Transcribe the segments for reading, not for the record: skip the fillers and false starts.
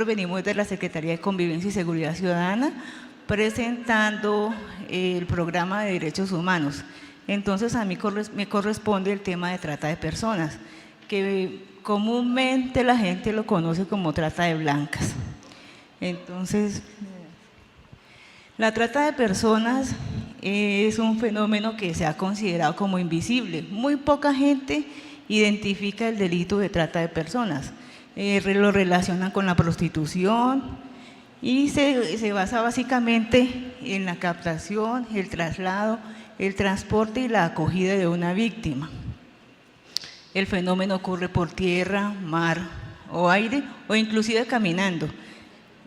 nosotros venimos de la Secretaría de Convivencia y Seguridad Ciudadana presentando el programa de derechos humanos. Entonces a mí me corresponde el tema de trata de personas, que comúnmente la gente lo conoce como trata de blancas. Entonces, la trata de personas es un fenómeno que se ha considerado como invisible. Muy poca gente identifica el delito de trata de personas. Lo relacionan con la prostitución y se basa básicamente en la captación, el traslado, el transporte y la acogida de una víctima. El fenómeno ocurre por tierra, mar o aire o inclusive caminando.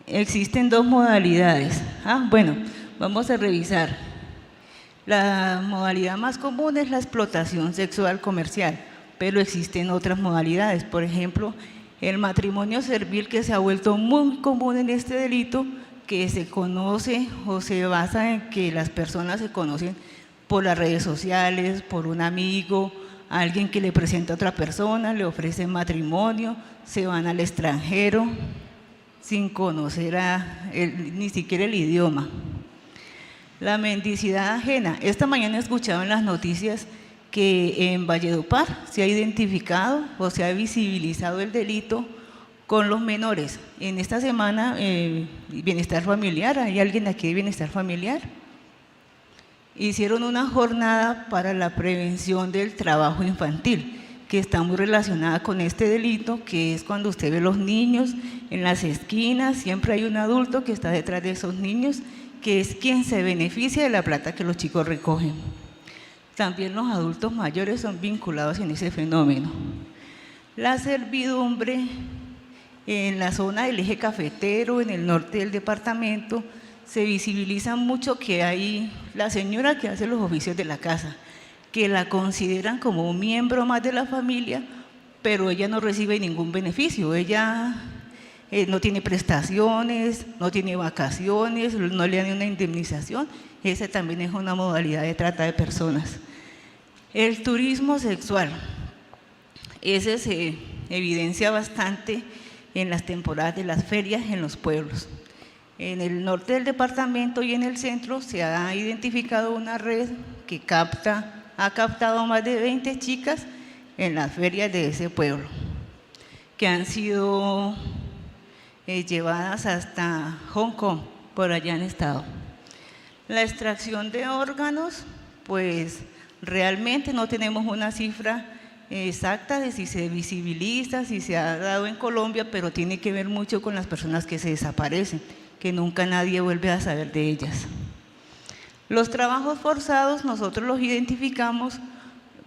Existen dos modalidades. Bueno, vamos a revisar. La modalidad más común es la explotación sexual comercial, pero existen otras modalidades. Por ejemplo, el matrimonio servil, que se ha vuelto muy común en este delito, que se conoce o se basa en que las personas se conocen por las redes sociales, por un amigo, alguien que le presenta a otra persona, le ofrece matrimonio, se van al extranjero sin conocer ni siquiera el idioma. La mendicidad ajena. Esta mañana he escuchado en las noticias que en Valledupar se ha identificado o se ha visibilizado el delito con los menores. En esta semana, Bienestar Familiar, ¿hay alguien aquí de Bienestar Familiar? Hicieron una jornada para la prevención del trabajo infantil, que está muy relacionada con este delito, que es cuando usted ve los niños en las esquinas, siempre hay un adulto que está detrás de esos niños, que es quien se beneficia de la plata que los chicos recogen. También los adultos mayores son vinculados en ese fenómeno. La servidumbre en la zona del eje cafetero, en el norte del departamento, se visibiliza mucho que hay la señora que hace los oficios de la casa, que la consideran como un miembro más de la familia, pero ella no recibe ningún beneficio, ella no tiene prestaciones, no tiene vacaciones, no le dan una indemnización. Esa también es una modalidad de trata de personas. El turismo sexual, ese se evidencia bastante en las temporadas de las ferias en los pueblos. En el norte del departamento y en el centro se ha identificado una red que ha captado más de 20 chicas en las ferias de ese pueblo, que han sido llevadas hasta Hong Kong, por allá han estado. La extracción de órganos, pues realmente no tenemos una cifra exacta de si se visibiliza, si se ha dado en Colombia, pero tiene que ver mucho con las personas que se desaparecen, que nunca nadie vuelve a saber de ellas. Los trabajos forzados nosotros los identificamos,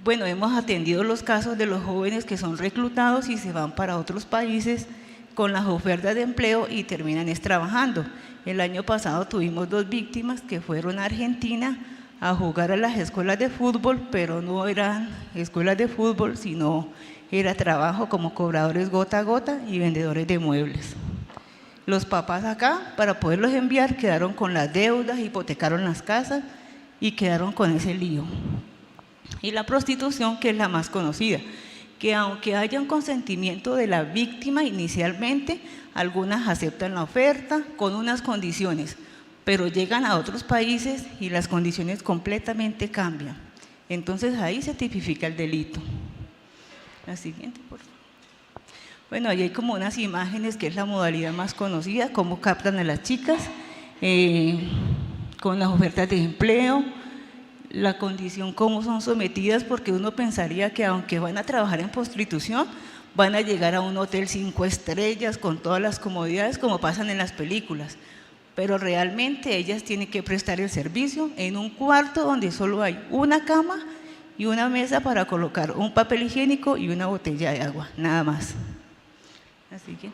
bueno, hemos atendido los casos de los jóvenes que son reclutados y se van para otros países con las ofertas de empleo y terminan trabajando. El año pasado tuvimos 2 víctimas que fueron a Argentina a jugar a las escuelas de fútbol, pero no eran escuelas de fútbol, sino era trabajo como cobradores gota a gota y vendedores de muebles. Los papás acá, para poderlos enviar, quedaron con las deudas, hipotecaron las casas y quedaron con ese lío. Y la prostitución, que es la más conocida, que aunque haya un consentimiento de la víctima inicialmente, algunas aceptan la oferta con unas condiciones, pero llegan a otros países y las condiciones completamente cambian. Entonces ahí se tipifica el delito. La siguiente, por favor. Bueno, ahí hay como unas imágenes que es la modalidad más conocida, cómo captan a las chicas con las ofertas de empleo, la condición, cómo son sometidas, porque uno pensaría que aunque van a trabajar en prostitución, van a llegar a un hotel 5 estrellas con todas las comodidades como pasan en las películas, pero realmente ellas tienen que prestar el servicio en un cuarto donde solo hay una cama y una mesa para colocar un papel higiénico y una botella de agua, nada más. Así que,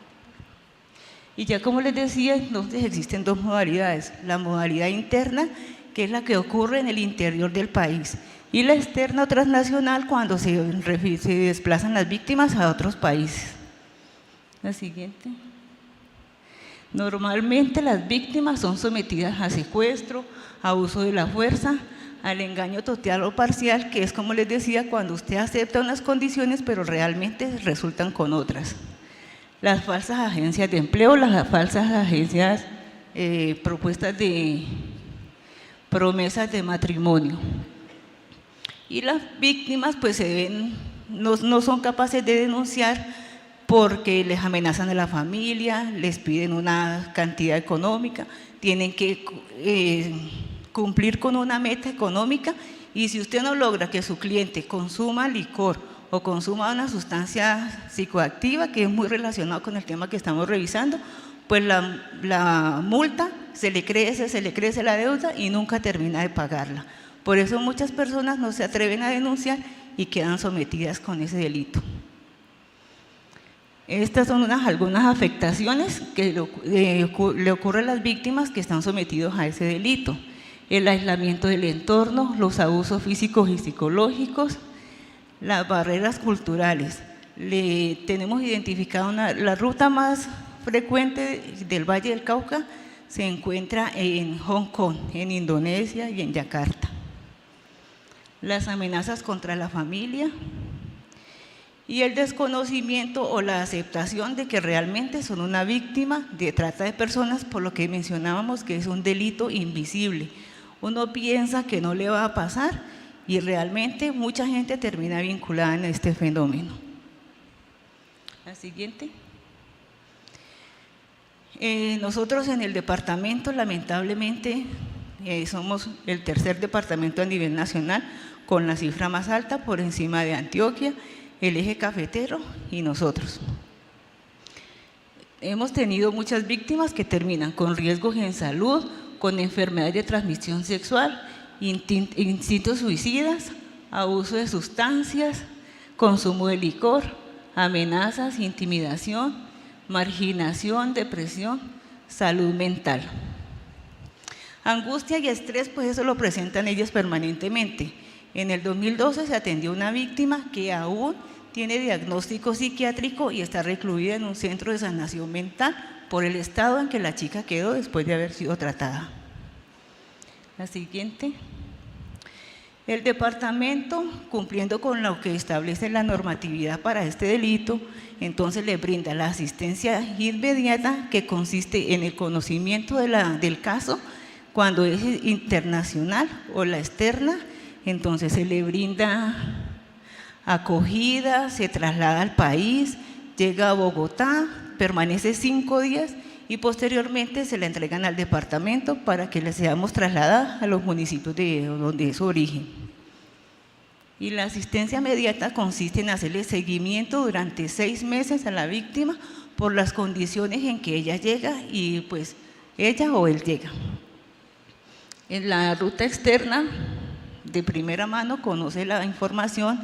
y ya como les decía, entonces existen 2 modalidades, la modalidad interna, que es la que ocurre en el interior del país, y la externa o transnacional, cuando se desplazan las víctimas a otros países. La siguiente. Normalmente las víctimas son sometidas a secuestro, a uso de la fuerza, al engaño total o parcial, que es como les decía, cuando usted acepta unas condiciones, pero realmente resultan con otras. las falsas agencias de empleo, las falsas agencias, propuestas de promesas de matrimonio. Y las víctimas pues no son capaces de denunciar porque les amenazan a la familia, les piden una cantidad económica, tienen que cumplir con una meta económica, y si usted no logra que su cliente consuma licor o consuma una sustancia psicoactiva, que es muy relacionado con el tema que estamos revisando, pues la multa se le crece la deuda y nunca termina de pagarla. Por eso muchas personas no se atreven a denunciar y quedan sometidas con ese delito. Estas son algunas afectaciones que le ocurren a las víctimas que están sometidos a ese delito: el aislamiento del entorno, los abusos físicos y psicológicos, las barreras culturales. Tenemos identificado la ruta más frecuente del Valle del Cauca, se encuentra en Hong Kong, en Indonesia y en Yakarta. Las amenazas contra la familia y el desconocimiento o la aceptación de que realmente son una víctima de trata de personas, por lo que mencionábamos que es un delito invisible. Uno piensa que no le va a pasar y realmente mucha gente termina vinculada en este fenómeno. La siguiente. Nosotros en el departamento, lamentablemente, somos el tercer departamento a nivel nacional con la cifra más alta, por encima de Antioquia, el Eje Cafetero y nosotros. Hemos tenido muchas víctimas que terminan con riesgos en salud, con enfermedades de transmisión sexual, instintos suicidas, abuso de sustancias, consumo de licor, amenazas, intimidación, marginación, depresión, salud mental. Angustia y estrés, pues eso lo presentan ellos permanentemente. En el 2012 se atendió una víctima que aún tiene diagnóstico psiquiátrico y está recluida en un centro de sanación mental por el estado en que la chica quedó después de haber sido tratada. La siguiente. El departamento, cumpliendo con lo que establece la normatividad para este delito, entonces le brinda la asistencia inmediata, que consiste en el conocimiento del caso cuando es internacional o la externa. Entonces se le brinda acogida, se traslada al país, llega a Bogotá, permanece 5 días y posteriormente se la entregan al departamento para que le seamos trasladadas a los municipios de donde es su origen. Y la asistencia inmediata consiste en hacerle seguimiento durante 6 meses a la víctima por las condiciones en que ella llega y pues ella o él llega. En la ruta externa, de primera mano, conoce la información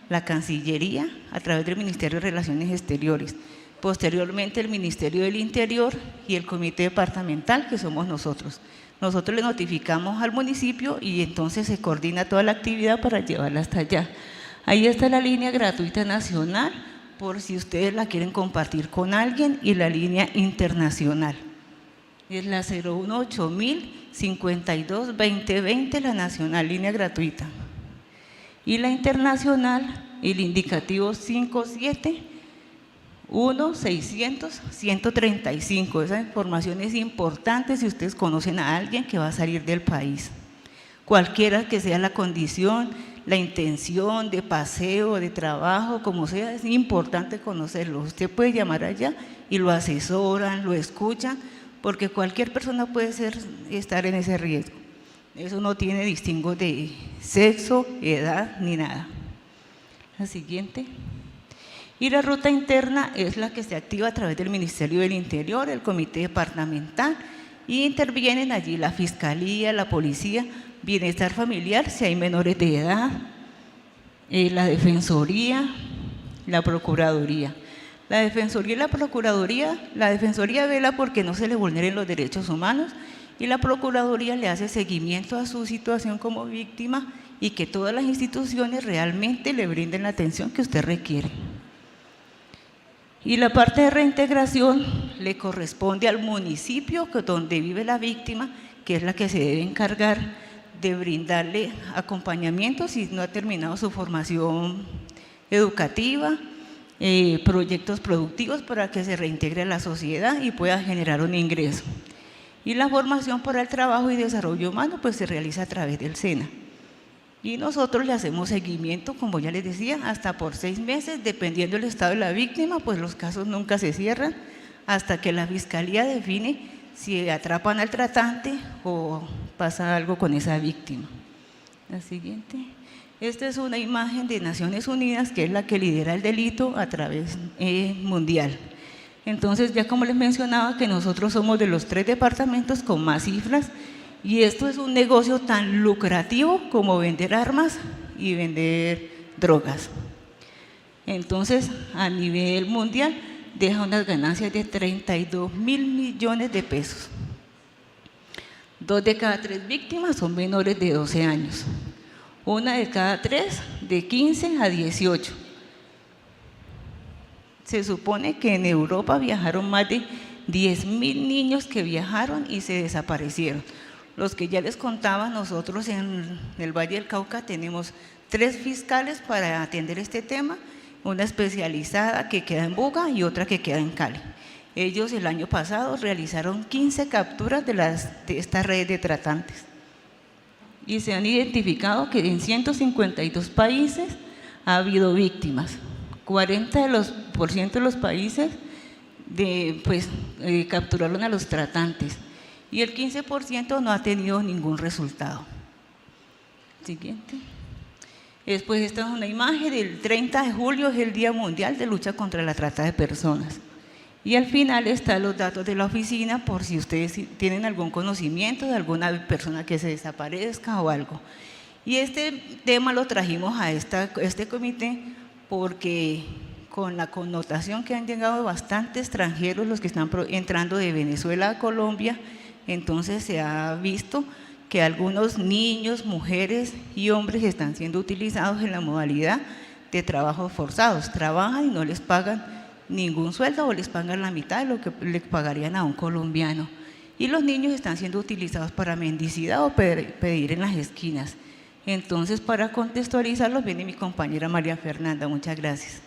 la Cancillería a través del Ministerio de Relaciones Exteriores, posteriormente el Ministerio del Interior y el Comité Departamental, que somos nosotros. Nosotros le notificamos al municipio y entonces se coordina toda la actividad para llevarla hasta allá. Ahí está la línea gratuita nacional, por si ustedes la quieren compartir con alguien, y la línea internacional. Es la 018-052-2020, la nacional, línea gratuita. Y la internacional, el indicativo 57-1-600-135. Esa información es importante si ustedes conocen a alguien que va a salir del país. Cualquiera que sea la condición, la intención de paseo, de trabajo, como sea, es importante conocerlo. Usted puede llamar allá y lo asesoran, lo escuchan, porque cualquier persona puede estar en ese riesgo. Eso no tiene distingo de sexo, edad, ni nada. La siguiente. Y la ruta interna es la que se activa a través del Ministerio del Interior, el Comité Departamental, y intervienen allí la Fiscalía, la Policía, Bienestar Familiar, si hay menores de edad, la Defensoría, la Procuraduría. La Defensoría y la Defensoría vela porque no se le vulneren los derechos humanos, y la Procuraduría le hace seguimiento a su situación como víctima y que todas las instituciones realmente le brinden la atención que usted requiere. Y la parte de reintegración le corresponde al municipio donde vive la víctima, que es la que se debe encargar de brindarle acompañamiento si no ha terminado su formación educativa, proyectos productivos para que se reintegre a la sociedad y pueda generar un ingreso. Y la formación para el trabajo y desarrollo humano pues se realiza a través del SENA. Y nosotros le hacemos seguimiento, como ya les decía, hasta por 6 meses, dependiendo del estado de la víctima, pues los casos nunca se cierran hasta que la fiscalía define si atrapan al tratante o pasa algo con esa víctima. La siguiente. Esta es una imagen de Naciones Unidas, que es la que lidera el delito a través mundial. Entonces, ya como les mencionaba, que nosotros somos de los 3 departamentos con más cifras, y esto es un negocio tan lucrativo como vender armas y vender drogas. Entonces, a nivel mundial, deja unas ganancias de 32.000 millones de pesos. 2 de cada 3 víctimas son menores de 12 años. 1 de cada 3 de 15 a 18. Se supone que en Europa viajaron más de 10.000 niños que viajaron y se desaparecieron. Los que ya les contaba, nosotros en el Valle del Cauca tenemos 3 fiscales para atender este tema, una especializada que queda en Buga y otra que queda en Cali. Ellos el año pasado realizaron 15 capturas de esta red de tratantes. Y se han identificado que en 152 países ha habido víctimas. 40% de los países capturaron a los tratantes y el 15% no ha tenido ningún resultado. Siguiente. Después esta es una imagen del 30 de julio, es el Día Mundial de Lucha contra la Trata de Personas. Y al final están los datos de la oficina por si ustedes tienen algún conocimiento de alguna persona que se desaparezca o algo. Y este tema lo trajimos a este comité porque con la connotación que han llegado bastantes extranjeros, los que están entrando de Venezuela a Colombia, entonces se ha visto que algunos niños, mujeres y hombres están siendo utilizados en la modalidad de trabajos forzados. Trabajan y no les pagan ningún sueldo o les pagan la mitad de lo que le pagarían a un colombiano. Y los niños están siendo utilizados para mendicidad o pedir en las esquinas. Entonces, para contextualizarlos, viene mi compañera María Fernanda. Muchas gracias.